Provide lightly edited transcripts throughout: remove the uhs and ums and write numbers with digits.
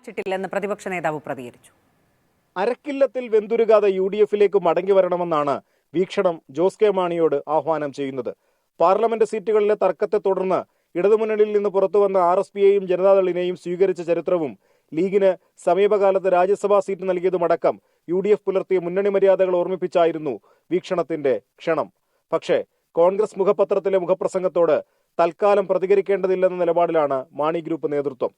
ില്ലെന്ന് പ്രതിപക്ഷ നേതാവ് പ്രതികരിച്ചു. അരക്കില്ലത്തിൽ വെന്തുരുകാതെ UDF-ലേക്ക് മടങ്ങി വരണമെന്നാണ് വീക്ഷണം ജോസ് കെ മാണിയോട് ആഹ്വാനം ചെയ്യുന്നത്. പാർലമെന്റ് സീറ്റുകളിലെ തർക്കത്തെ തുടർന്ന് ഇടതുമുന്നണിയിൽ നിന്ന് പുറത്തുവന്ന RSPയെയും ജനതാദളിനെയും സ്വീകരിച്ച ചരിത്രവും ലീഗിന് സമീപകാലത്ത് രാജ്യസഭാ സീറ്റ് നൽകിയതുമടക്കം UDF പുലർത്തിയ മുന്നണി മര്യാദകൾ ഓർമ്മിപ്പിച്ചായിരുന്നു വീക്ഷണത്തിന്റെ ക്ഷണം. പക്ഷേ കോൺഗ്രസ് മുഖപത്രത്തിലെ മുഖപ്രസംഗത്തോട് തൽക്കാലം പ്രതികരിക്കേണ്ടതില്ലെന്ന നിലപാടിലാണ് മാണി ഗ്രൂപ്പ് നേതൃത്വം.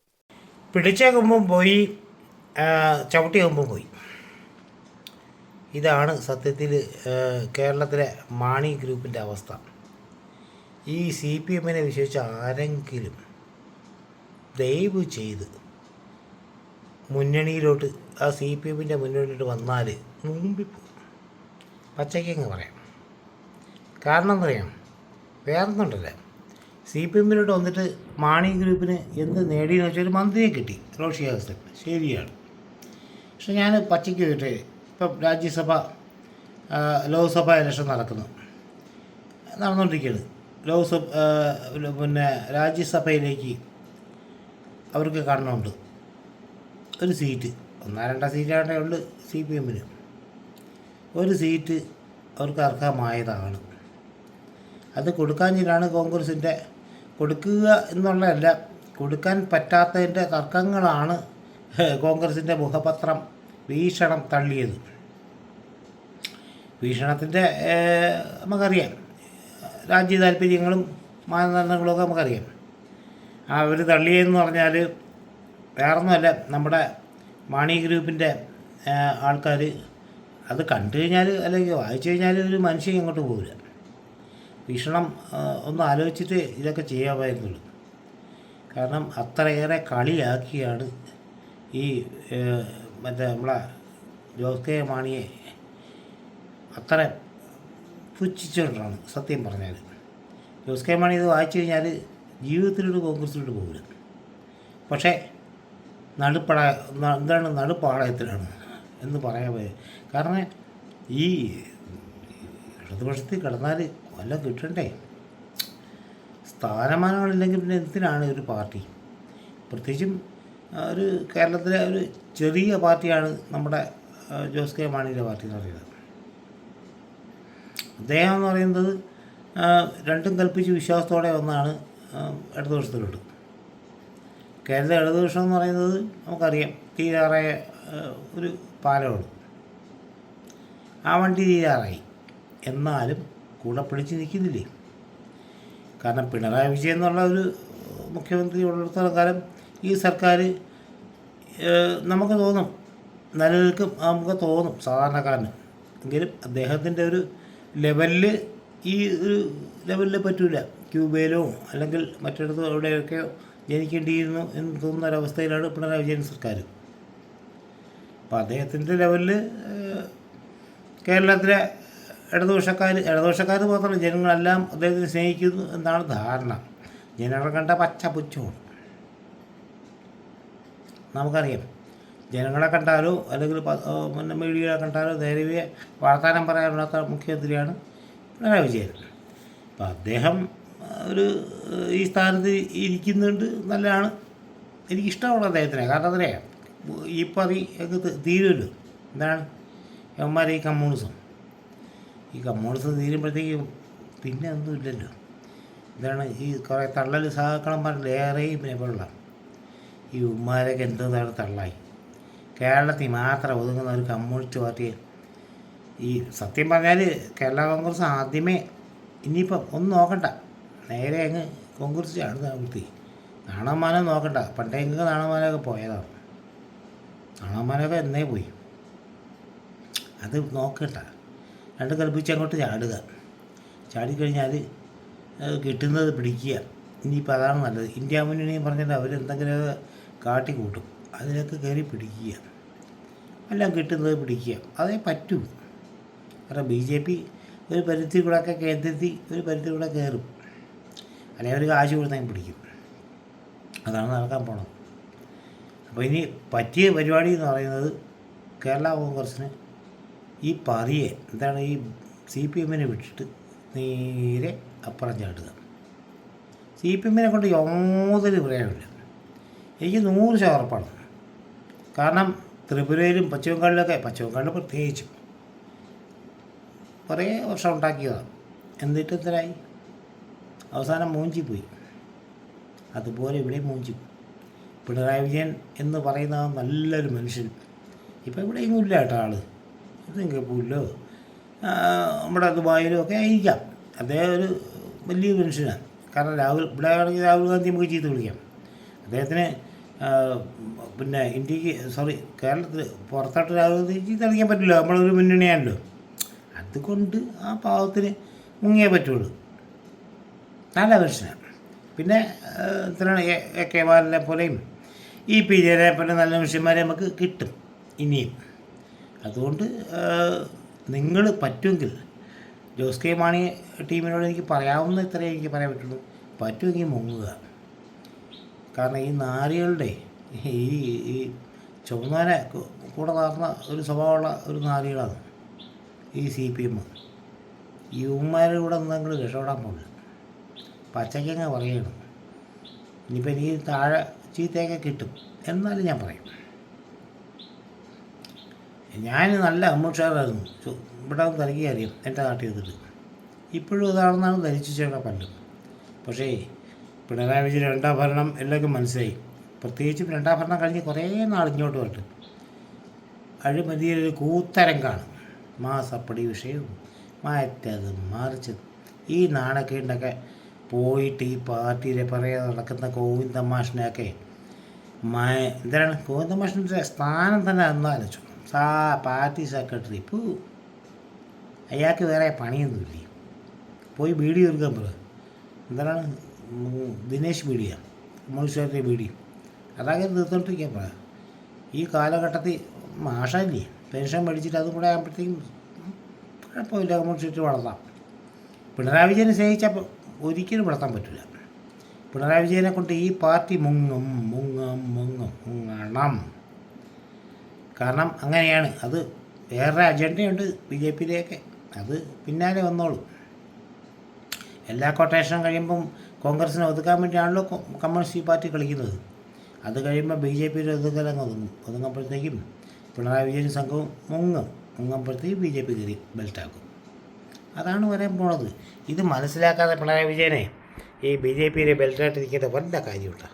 പിടിച്ച കൊമ്പും പോയി, ചവിട്ടിയ കൊമ്പും പോയി. ഇതാണ് സത്യത്തിൽ കേരളത്തിലെ മാണി ഗ്രൂപ്പിൻ്റെ അവസ്ഥ. ഈ CPM-നെ വിശ്വസിച്ച് ആരെങ്കിലും ദയവ് ചെയ്ത് മുന്നണിയിലോട്ട് CPM-ൻ്റെ മുന്നണിയിലോട്ട് വന്നാൽ മുമ്പിൽ പോകും. പച്ചയ്ക്കങ്ങ് പറയാം. കാരണം എന്നറിയാം, വേറൊന്നുണ്ടല്ല. CPM-ലോട്ട് വന്നിട്ട് മാണി ഗ്രൂപ്പിന് എന്ത് നേടിയെന്ന് വെച്ചാൽ ഒരു മന്ത്രിയെ കിട്ടി, റോഷി അഗസ്റ്റിൻ. ശരിയാണ്. പക്ഷെ ഞാൻ പച്ചയ്ക്ക് ചോദിട്ടെ, ഇപ്പം രാജ്യസഭ ലോക്സഭ ഇലക്ഷൻ നടന്നുകൊണ്ടിരിക്കുകയാണ്. രാജ്യസഭയിലേക്ക് അവർക്ക് കാണണമുണ്ട് ഒരു സീറ്റ്, 1-2 സീറ്റാണ്ടേ ഉള്ളു CPM-ന്. ഒരു സീറ്റ് അവർക്ക് അർഹമായതാണ്. അത് കൊടുക്കാഞ്ഞിട്ടാണ് കോൺഗ്രസിൻ്റെ കൊടുക്കുക എന്നുള്ളതല്ല, കൊടുക്കാൻ പറ്റാത്തതിൻ്റെ തർക്കങ്ങളാണ് കോൺഗ്രസിൻ്റെ മുഖപത്രം വീക്ഷണം തള്ളിയത്. വീക്ഷണത്തിൻ്റെ നമുക്കറിയാം, രാജ്യ താല്പര്യങ്ങളും മാനദണ്ഡങ്ങളുമൊക്കെ നമുക്കറിയാം. അവർ തള്ളിയതെന്ന് പറഞ്ഞാൽ വേറൊന്നുമല്ല, നമ്മുടെ മാണി ഗ്രൂപ്പിൻ്റെ ആൾക്കാർ അത് കണ്ടു കഴിഞ്ഞാൽ അല്ലെങ്കിൽ വായിച്ചു കഴിഞ്ഞാൽ ഒരു മനുഷ്യൻ ഇങ്ങോട്ട് പോകില്ല. വീക്ഷണം ഒന്ന് ആലോചിച്ചിട്ട് ഇതൊക്കെ ചെയ്യാമായിരുന്നുള്ളൂ. കാരണം അത്രയേറെ കളിയാക്കിയാണ് ഈ നമ്മളെ ജോസ് കെ മാണിയെ അത്ര പുച്ഛിച്ചുകൊണ്ടാണ് സത്യം പറഞ്ഞാൽ. ജോസ് കെ മാണി ഇത് വായിച്ചു കഴിഞ്ഞാൽ ജീവിതത്തിലോട്ട് കോൺഗ്രസിലോട്ട് പോകില്ല. പക്ഷേ നടുപ്പാളയത്തിലാണ് എന്ന് പറയാൻ പോയത്. കാരണം ഈ ഇടതുപക്ഷത്തിൽ കിടന്നാൽ വല്ലതും കിട്ടണ്ടേ? സ്ഥാനമാനങ്ങളില്ലെങ്കിൽ പിന്നെ എന്തിനാണ് ഒരു പാർട്ടി? പ്രത്യേകിച്ചും ഒരു കേരളത്തിലെ ഒരു ചെറിയ പാർട്ടിയാണ് നമ്മുടെ ജോസ് കെ മാണിയുടെ പാർട്ടി എന്ന് പറയുന്നത്. അദ്ദേഹം എന്ന് പറയുന്നത് രണ്ടും കൽപ്പിച്ച് വിശ്വാസത്തോടെ ഒന്നാണ് ഇടതുപക്ഷത്തിലോട്ട്. കേരള ഇടതുപക്ഷം എന്ന് പറയുന്നത് നമുക്കറിയാം, തീരാറായ ഒരു പാലമാണ്. ആ വണ്ടി തീരാറായി, എന്നാലും കൂടെ പിടിച്ച് നിൽക്കുന്നില്ലേ? കാരണം പിണറായി വിജയൻ എന്നുള്ള ഒരു മുഖ്യമന്ത്രി ഉള്ളിടത്തോളം കാലം ഈ സർക്കാർ നമുക്ക് തോന്നും നിലനിൽക്കും, നമുക്ക് തോന്നും സാധാരണക്കാരന്. എങ്കിലും അദ്ദേഹത്തിൻ്റെ ഒരു ലെവലിൽ ഈ ഒരു ലെവലിൽ പറ്റില്ല. ക്യൂബയിലോ അല്ലെങ്കിൽ മറ്റിടത്തോ എവിടെയൊക്കെയോ ജനിക്കേണ്ടിയിരുന്നു എന്ന് തോന്നുന്ന ഒരവസ്ഥയിലാണ് പിണറായി വിജയൻ സർക്കാർ. അപ്പോൾ അദ്ദേഹത്തിൻ്റെ ലെവലിൽ കേരളത്തിലെ ഇടതുപക്ഷക്കാർ മാത്രമല്ല, ജനങ്ങളെല്ലാം അദ്ദേഹത്തിന് സ്നേഹിക്കുന്നു എന്നാണ് ധാരണ. ജനങ്ങളെ കണ്ട പച്ച പുച്ഛമാണ്. നമുക്കറിയാം, ജനങ്ങളെ കണ്ടാലോ അല്ലെങ്കിൽ മീഡിയകളെ കണ്ടാലോ നേരെ വാർത്താനം പറയാനുള്ള മുഖ്യമന്ത്രിയാണ് പിണറായി വിജയൻ. അപ്പം അദ്ദേഹം ഈ സ്ഥാനത്ത് ഇരിക്കുന്നുണ്ട്, നല്ലതാണ്. എനിക്കിഷ്ടമാണ് അദ്ദേഹത്തിനെ. കാരണം അതറിയാം, ഇപ്പം അത് തീരുമല്ലോ. എന്താണ് അവന്മാരെ ഈ കമ്മ്യൂണിസം തീരുമ്പോഴത്തേക്കും പിന്നെ ഒന്നുമില്ലല്ലോ. ഇതാണ് ഈ കുറേ തള്ളൽ സഹാക്കളന്മാരുടെ ഏറെയും പിന്നെ വെള്ള ഈ ഉമ്മാരൊക്കെ എന്താണ് തള്ളായി. കേരളത്തിൽ മാത്രം ഒതുങ്ങുന്ന ഒരു കമ്മ്യൂണിസ്റ്റ് പാർട്ടിയെ ഈ സത്യം പറഞ്ഞാൽ കേരള കോൺഗ്രസ് ആദ്യമേ ഇനിയിപ്പം ഒന്നും നോക്കണ്ട, നേരെ അങ്ങ് കോൺഗ്രസ് ചാടുന്ന വൃത്തി. നാണവന്മാനം നോക്കണ്ട, പണ്ടേ എങ്ങനെ നാണവന്മാനൊക്കെ പോയതാണ്. നാണവന്മാനൊക്കെ എന്നേ പോയി. അത് നോക്കണ്ട, രണ്ട് കൽപ്പിച്ച് അങ്ങോട്ട് ചാടുക. ചാടിക്കഴിഞ്ഞാൽ കിട്ടുന്നത് പിടിക്കുക. ഇനിയിപ്പോൾ അതാണ് നല്ലത്. ഇന്ത്യ മുന്നണിയും പറഞ്ഞിട്ട് അവരെന്തെങ്കിലുമൊക്കെ കാട്ടിക്കൂട്ടും, അതിലൊക്കെ കയറി പിടിക്കുക. എല്ലാം കിട്ടുന്നത് പിടിക്കുക, അതേ പറ്റൂ. കാരണം BJP ഒരു പരിധി കൂടെയൊക്കെ കേന്ദ്രത്തിൽ ഒരു പരിധി കൂടെ കയറും, അല്ലെങ്കിൽ അവർ കാശ് കൊടുത്താൽ പിടിക്കും. അതാണ് നടക്കാൻ പോണത്. അപ്പോൾ ഇനി പറ്റിയ പരിപാടി എന്ന് പറയുന്നത് കേരള കോൺഗ്രസ്സിന് ഈ പറിയെ എന്താണ് ഈ CPM-നെ വിട്ടിട്ട് നേരെ അപ്പുറം ചാടുക. CPM-നെ കൊണ്ട് യാതൊരു പ്രയോജനമില്ല. എനിക്ക് 100% ഉറപ്പാണ്. കാരണം ത്രിപുരയിലും പശ്ചിമബംഗാളിൽ പ്രത്യേകിച്ചും കുറേ വർഷം ഉണ്ടാക്കിയതാണ്. എന്നിട്ട് എത്രയായി? അവസാനം മൂഞ്ചിപ്പോയി. അതുപോലെ ഇവിടെ മൂഞ്ചി. പിണറായി വിജയൻ എന്ന് പറയുന്ന നല്ലൊരു മനുഷ്യൻ ഇപ്പം ഇവിടെയൊന്നും ഇല്ല കേട്ടോ. ആൾ സിംഗപ്പൂരിലോ നമ്മുടെ ദുബായിലോ ഒക്കെ ആയിരിക്കാം. അദ്ദേഹം ഒരു വലിയൊരു മനുഷ്യനാണ്. കാരണം ഇവിടെ ആണെങ്കിൽ രാഹുൽ ഗാന്ധി നമുക്ക് ചീത്ത വിളിക്കാം. അദ്ദേഹത്തിന് പിന്നെ കേരളത്തിൽ പുറത്തോട്ട് രാഹുൽ ഗാന്ധി ചീത്ത വിളിക്കാൻ പറ്റില്ല. നമ്മളൊരു മുന്നണിയാണല്ലോ. അതുകൊണ്ട് ആ പാവത്തിന് മുങ്ങിയേ പറ്റുള്ളൂ. നല്ല മനുഷ്യനാണ്. പിന്നെ എന്തിനാണ് കെ ബാലനെ പോലെയും പി ജയനെ പോലെ നല്ല മനുഷ്യന്മാരെ നമുക്ക് കിട്ടും ഇനിയും. അതുകൊണ്ട് നിങ്ങൾ പറ്റുമെങ്കിൽ ജോസ് കെ മാണി ടീമിനോട് എനിക്ക് പറയാവുന്ന ഇത്രയേ എനിക്ക് പറയാൻ പറ്റുള്ളൂ. പറ്റുമെങ്കിൽ മുങ്ങുക. കാരണം ഈ നാരികളുടെ ഈ ചുവന്നനെ കൂടെ നടന്ന ഒരു സ്വഭാവമുള്ള ഒരു നാരികളാണ് ഈ CPM. ഈ ഉമ്മാരുടെ കൂടെ നിങ്ങൾ രക്ഷപ്പെടാൻ പോകില്ല. പച്ചക്കങ്ങ പറയണം. ഇനിയിപ്പോൾ എനിക്ക് താഴെ ചീത്തയൊക്കെ കിട്ടും, എന്നാലും ഞാൻ പറയും. ഞാൻ നല്ല അമ്മൂഷാറായിരുന്നു. ഇവിടെ തിരക്കി അറിയാം എൻ്റെ നാട്ടിൽ ചെയ്തിട്ട്. ഇപ്പോഴും അതാണെന്നാണ് ധരിച്ചു ചേട്ടാ പലരും. പക്ഷേ പിണറായി വിജയൻ രണ്ടാം ഭരണം എല്ലാവർക്കും മനസ്സിലായി. പ്രത്യേകിച്ചും രണ്ടാം ഭരണം കഴിഞ്ഞ് കുറേ നാളിങ്ങോട്ട് പോയിട്ട് അഴിമതിയൊരു കൂത്തരങ്കാണ്. മാസപ്പടി വിഷയവും മാറ്റതും മറിച്ചതും ഈ നാണക്കേണ്ടൊക്കെ പോയിട്ട് ഈ പാർട്ടിയിലെ പറയാതെ നടക്കുന്ന ഗോവിന്ദ മാഷിനെയൊക്കെ എന്താണ് ഗോവിന്ദ മാഷിൻ്റെ സ്ഥാനം തന്നെ എന്നാലോചിച്ചു. പാർട്ടി സെക്രട്ടറി അയാൾക്ക് വേറെ പണിയൊന്നുമില്ലേ? പോയി ബീഡി തീർക്കാൻ പറ. എന്താണ് ദിനേശ് ബീഡിയ, കമ്മ്യൂണിസ്റ്റ് ബീഡി, അതൊക്കെ തീർത്തോണ്ടിരിക്കാൻ പറ. ഈ കാലഘട്ടത്തിൽ മാഷല്ലേ പെൻഷൻ മേടിച്ചിട്ട് അതും കൂടെ ആകുമ്പോഴത്തേക്കും കുഴപ്പമില്ല, കമ്മ്യൂണിസ്റ്റ് വളർത്താം. പിണറായി വിജയനെ സ്നേഹിച്ചപ്പോൾ ഒരിക്കലും വളർത്താൻ പറ്റില്ല. പിണറായി വിജയനെ കൊണ്ട് ഈ പാർട്ടി മുങ്ങണം. കാരണം അങ്ങനെയാണ്. അത് വേറെ അജണ്ടയുണ്ട് BJPയിലേക്ക്. അത് പിന്നാലെ വന്നോളും. എല്ലാ കൊട്ടേഷനും കഴിയുമ്പം കോൺഗ്രസിനെ ഒതുക്കാൻ വേണ്ടിയാണല്ലോ കമ്മ്യൂണിസ്റ്റ് പാർട്ടി കളിക്കുന്നത്. അത് കഴിയുമ്പോൾ BJPയുടെ ഒതുക്കലങ്ങ് ഒതുങ്ങുമ്പോഴത്തേക്കും പിണറായി വിജയൻ സംഘവും മുങ്ങുമ്പോഴത്തേക്കും BJP കയറി ബെൽറ്റാക്കും. അതാണ് വരാൻ പോണത്. ഇത് മനസ്സിലാക്കാതെ പിണറായി വിജയനെ ഈ BJPയിലെ ബെൽറ്റായിട്ടിരിക്കുന്ന വല്ല കാര്യമുണ്ടോ?